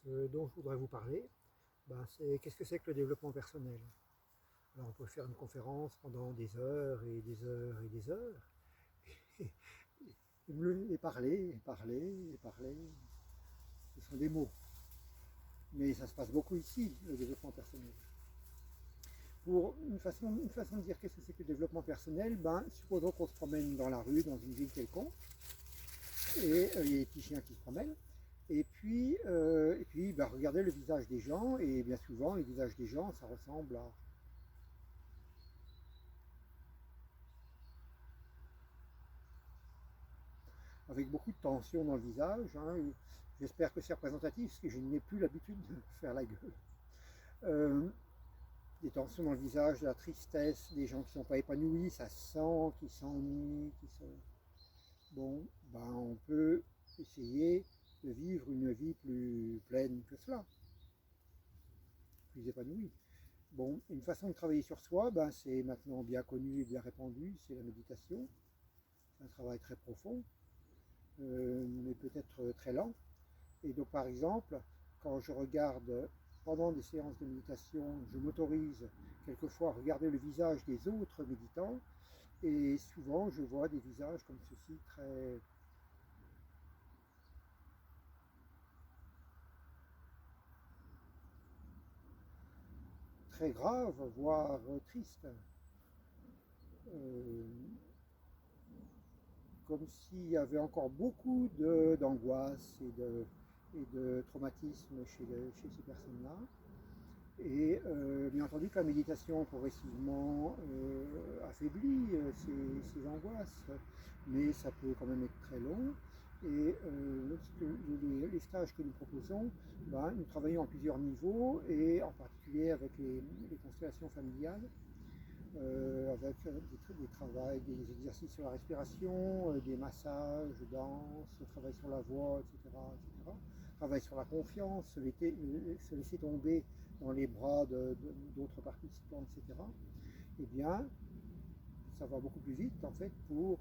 Ce dont je voudrais vous parler, c'est qu'est-ce que c'est que le développement personnel. Alors on peut faire une conférence pendant des heures et des heures et des heures, et parler, et parler, et parler. Ce sont des mots. Mais ça se passe beaucoup ici, le développement personnel. Pour une façon de dire qu'est-ce que c'est que le développement personnel, supposons qu'on se promène dans la rue, dans une ville quelconque, et il y a des petits chiens qui se promènent. Et puis, regardez le visage des gens, et bien souvent, les visages des gens, ça ressemble à... avec beaucoup de tension dans le visage. Hein. J'espère que c'est représentatif, parce que je n'ai plus l'habitude de faire la gueule. Des tensions dans le visage, de la tristesse, des gens qui ne sont pas épanouis, ça sent, qui s'ennuient, qui se... Bon, on peut essayer de vivre une vie plus pleine que cela, plus épanouie. Bon, une façon de travailler sur soi, c'est maintenant bien connu et bien répandu, c'est la méditation. C'est un travail très profond, mais peut-être très lent. Et donc par exemple, quand je regarde pendant des séances de méditation, je m'autorise quelquefois à regarder le visage des autres méditants, et souvent je vois des visages comme ceci très graves, voire tristes. Euh, Comme s'il y avait encore beaucoup d'angoisse et de traumatisme chez ces personnes-là. Et bien entendu que la méditation progressivement affaiblit ces angoisses, mais ça peut quand même être très long. Et les stages que nous proposons, nous travaillons en plusieurs niveaux, et en particulier avec les constellations familiales, avec des exercices sur la respiration, des massages, danse, travail sur la voix, etc., etc. Travail sur la confiance, se laisser tomber dans les bras d'autres participants, etc. Eh bien, ça va beaucoup plus vite en fait pour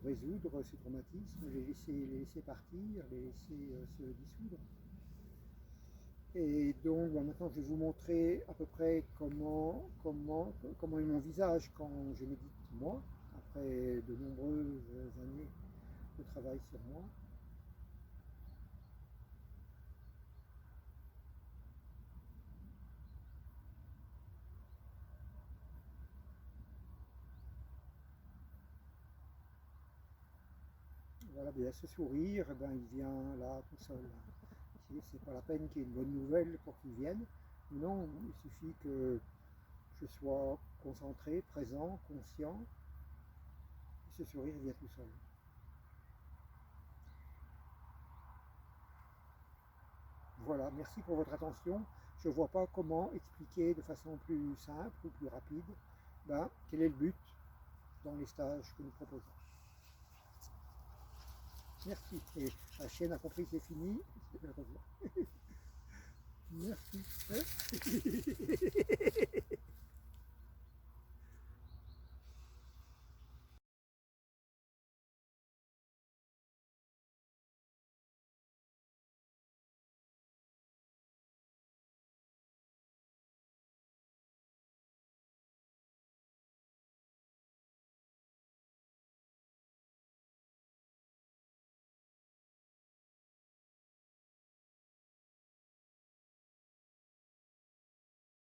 résoudre ces traumatismes, les laisser partir, les laisser se dissoudre. Et donc maintenant je vais vous montrer à peu près comment est mon visage quand je médite moi, après de nombreuses années de travail sur moi. Voilà, bien ce sourire, il vient là tout seul. C'est pas la peine qu'il y ait une bonne nouvelle pour qu'il vienne. Non, il suffit que je sois concentré, présent, conscient, et ce sourire vient tout seul. Voilà, merci pour votre attention. Je ne vois pas comment expliquer de façon plus simple ou plus rapide quel est le but dans les stages que nous proposons. Merci. Et la chienne a compris que c'est fini. Elle revient. Merci.